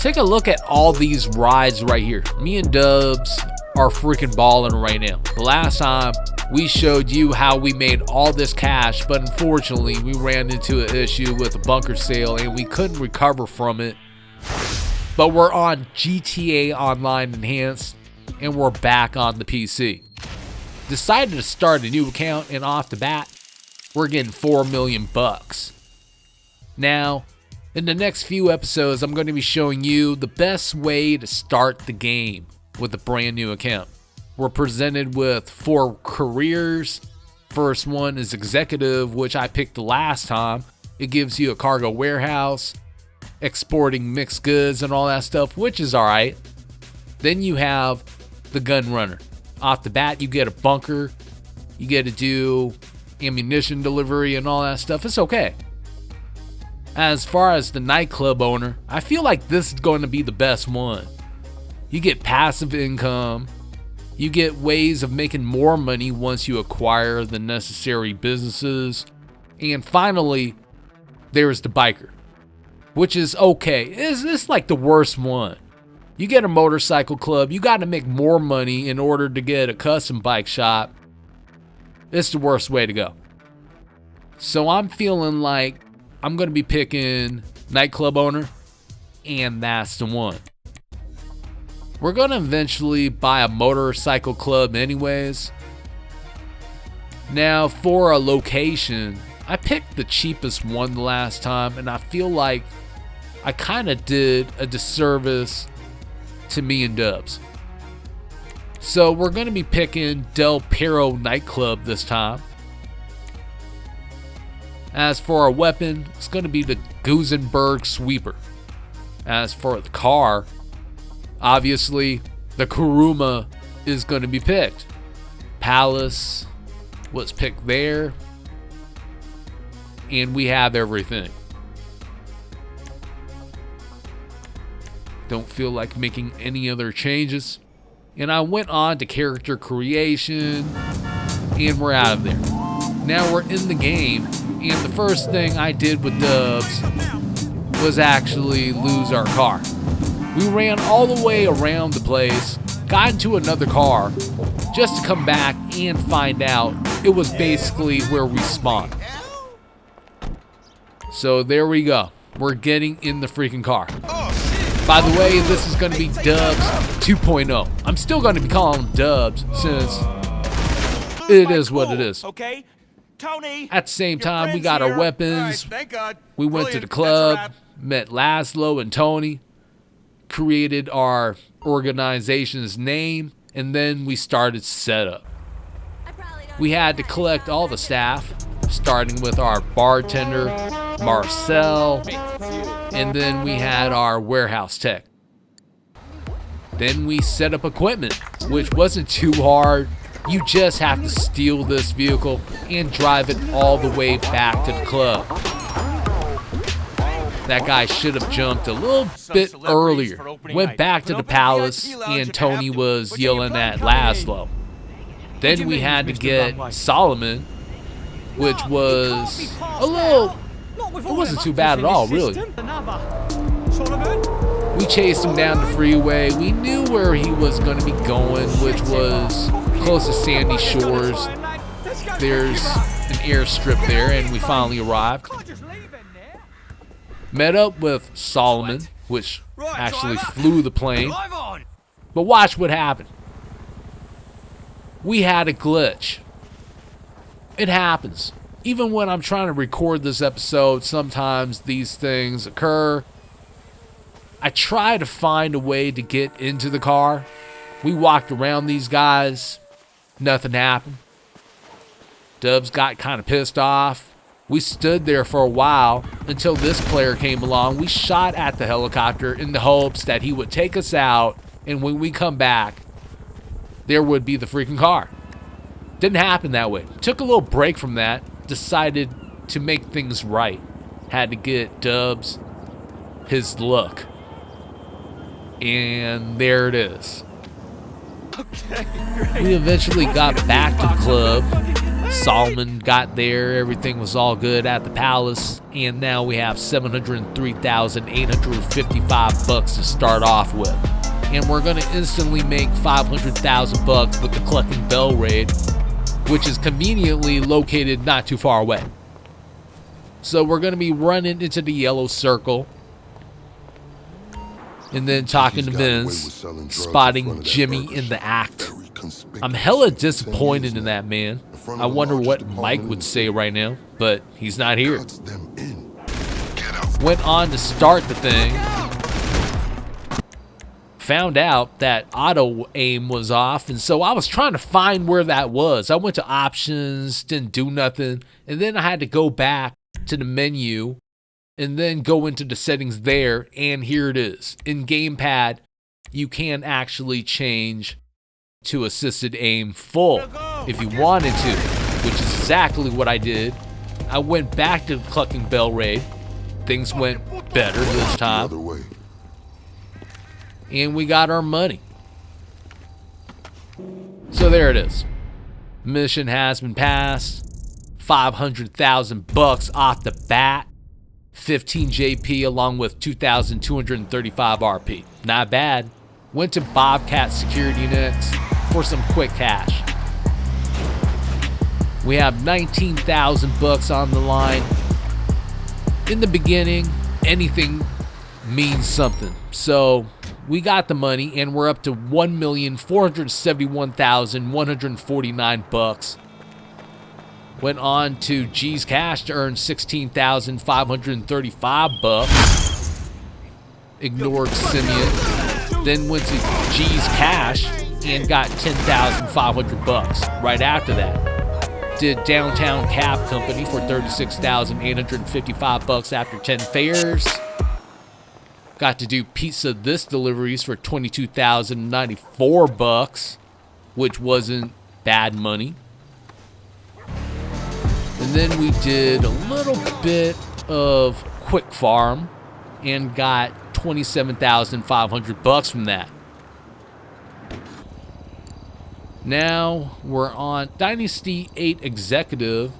Take a look at all these rides right here. Me and Dubs are freaking balling right now. The last time we showed you how we made all this cash, but unfortunately we ran into an issue with a bunker sale and we couldn't recover from it. But we're on GTA Online Enhanced and we're back on the PC. Decided to start a new account, and off the bat, we're getting 4 million bucks. Now, in the next few episodes, I'm going to be showing you the best way to start the game with a brand new account. We're presented with 4 careers. First one is executive, which I picked the last time. It gives you a cargo warehouse, exporting mixed goods and all that stuff, which is alright. Then you have the gun runner. Off the bat, you get a bunker. You get to do ammunition delivery and all that stuff. It's okay. As far as the nightclub owner, I feel like this is going to be the best one. You get passive income. You get ways of making more money once you acquire the necessary businesses. And finally, there's the biker, which is okay. It's like the worst one. You get a motorcycle club. You got to make more money in order to get a custom bike shop. It's the worst way to go. So I'm feeling like I'm going to be picking nightclub owner, and that's the one. We're going to eventually buy a motorcycle club anyways. Now for a location, I picked the cheapest one the last time, and I feel like I kind of did a disservice to me and Dubs. So we're going to be picking Del Perro nightclub this time. As for our weapon, it's going to be the Gusenberg sweeper. As for the car, obviously the Kuruma is going to be picked. Palace was picked there. And we have everything. Don't feel like making any other changes. And I went on to character creation. And we're out of there. Now we're in the game. And the first thing I did with Dubs was actually lose our car. We ran all the way around the place, got into another car, just to come back and find out it was basically where we spawned. So there we go. We're getting in the freaking car. By the way, this is going to be Dubs 2.0. I'm still going to be calling him Dubs since it is what it is. Okay. Tony, at the same time, we got our weapons. Thank God. We went to the club, met Laszlo and Tony, created our organization's name, and then we started setup. We had to collect all the staff, starting with our bartender, Marcel, and then we had our warehouse tech. Then we set up equipment, which wasn't too hard. You just have to steal this vehicle and drive it all the way back to the club. That guy should have jumped a little bit earlier. Went back to the palace and Tony was yelling at Laszlo. Then we had to get Solomon, which was a little, it wasn't too bad at all, really. We chased him down the freeway. We knew where he was going to be going, which was close to Sandy Shores. There's an airstrip there, and we finally arrived. Met up with Solomon, which actually flew the plane. But watch what happened. We had a glitch. It happens. Even when I'm trying to record this episode, sometimes these things occur. I try to find a way to get into the car. We walked around these guys. Nothing happened. Dubs got kind of pissed off. We stood there for a while until this player came along. We shot at the helicopter in the hopes that he would take us out, and when we come back, there would be the freaking car. Didn't happen that way. Took a little break from that. Decided to make things right. Had to get Dubs his look. And there it is. Okay, great. We eventually got back to the club, Solomon got there, everything was all good at the palace, and now we have 703,855 bucks to start off with. And we're gonna instantly make 500,000 bucks with the Clucking Bell raid, which is conveniently located not too far away. So we're gonna be running into the yellow circle, and then talking to Vince, spotting Jimmy in the act. I'm hella disappointed in that man. I wonder what Mike would say right now, but he's not here. Went on to start the thing. Found out that auto aim was off, and so I was trying to find where that was. I went to options, didn't do nothing, and then I had to go back to the menu and then go into the settings there, and here it is. In gamepad, you can actually change to assisted aim full if you wanted to, which is exactly what I did. I went back to the Clucking Bell raid. Things went better this time, and we got our money. So there it is. Mission has been passed. 500,000 bucks off the bat. 15 JP along with 2,235 RP. Not bad. Went to Bobcat Security next for some quick cash. We have 19,000 bucks on the line. In the beginning, anything means something. So we got the money, and we're up to 1,471,149 bucks. Went on to G's Cash to earn 16,535 bucks. Ignored Simeon. Then went to G's Cash and got 10,500 bucks right after that. Did Downtown Cab Company for 36,855 bucks after 10 fares. Got to do Pizza This deliveries for 22,094 bucks, which wasn't bad money. And then we did a little bit of Quick Farm and got 27,500 bucks from that. Now we're on Dynasty 8 Executive,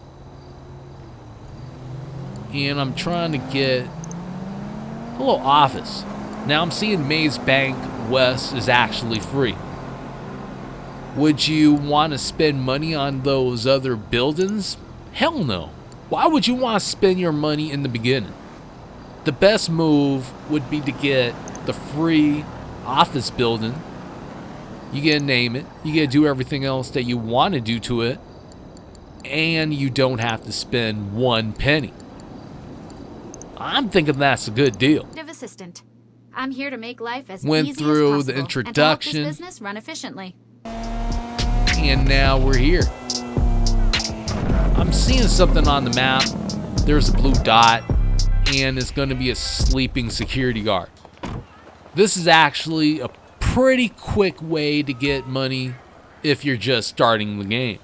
and I'm trying to get a little office. Now I'm seeing Maze Bank West is actually free. Would you want to spend money on those other buildings? Hell no. Why would you want to spend your money in the beginning? The best move would be to get the free office building. You get to name it. You get to do everything else that you want to do to it. And you don't have to spend one penny. I'm thinking that's a good deal. Assistant. I'm here to make life as Went easy through as the possible introduction. and to help this business run efficiently. And now we're here. I'm seeing something on the map. There's a blue dot, and it's going to be a sleeping security guard. This is actually a pretty quick way to get money if you're just starting the game.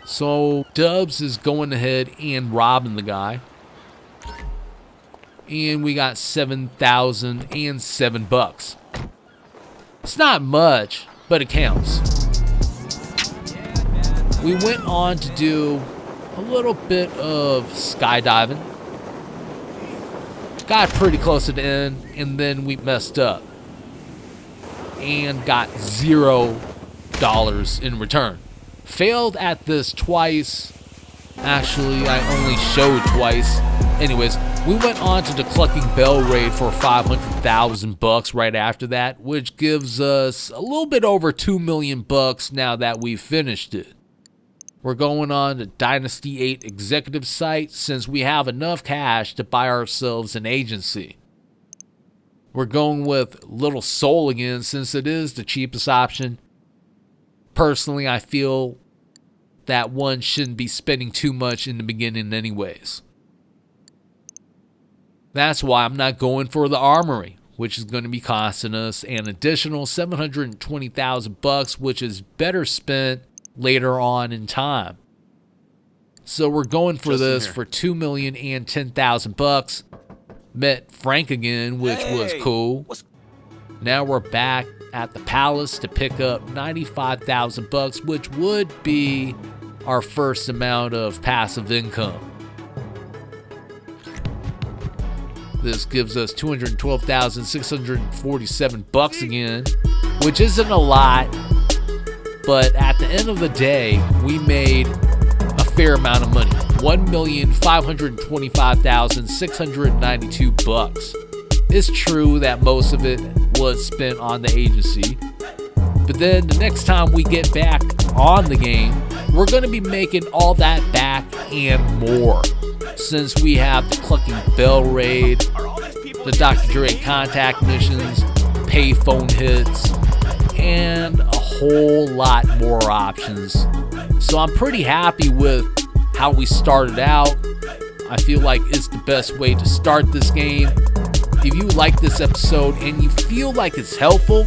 So Dubs is going ahead and robbing the guy. And we got 7,007 bucks. It's not much, but it counts. We went on to do a little bit of skydiving. Got pretty close to the end, and then we messed up. And got $0 in return. Failed at this twice. Actually, I only showed twice. Anyways, we went on to the Clucking Bell raid for 500,000 bucks right after that, which gives us a little bit over 2 million bucks now that we've finished it. We're going on to Dynasty 8 Executive site since we have enough cash to buy ourselves an agency. We're going with Little Soul again since it is the cheapest option. Personally, I feel that one shouldn't be spending too much in the beginning anyways. That's why I'm not going for the Armory, which is going to be costing us an additional 720,000 bucks, which is better spent later on in time. So we're going for this for 2,010,000 bucks. Met Frank again, which was cool. Now we're back at the palace to pick up 95,000 bucks, which would be our first amount of passive income. This gives us 212,647 bucks again, which isn't a lot, but at the end of the day, we made a fair amount of money. 1,525,692 bucks. It's true that most of it was spent on the agency, but then the next time we get back on the game, we're going to be making all that back and more, since we have the Clucking Bell raid, the Dr. Dre contact missions, payphone hits, and a whole lot more options. So I'm pretty happy with how we started out. I feel like it's the best way to start this game. If you like this episode and you feel like it's helpful,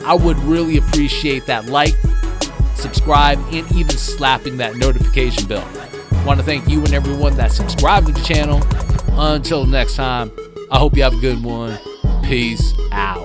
I would really appreciate that like, subscribe, and even slapping that notification bell. I want to thank you and everyone that subscribed to the channel. Until next time, I hope you have a good one. Peace out.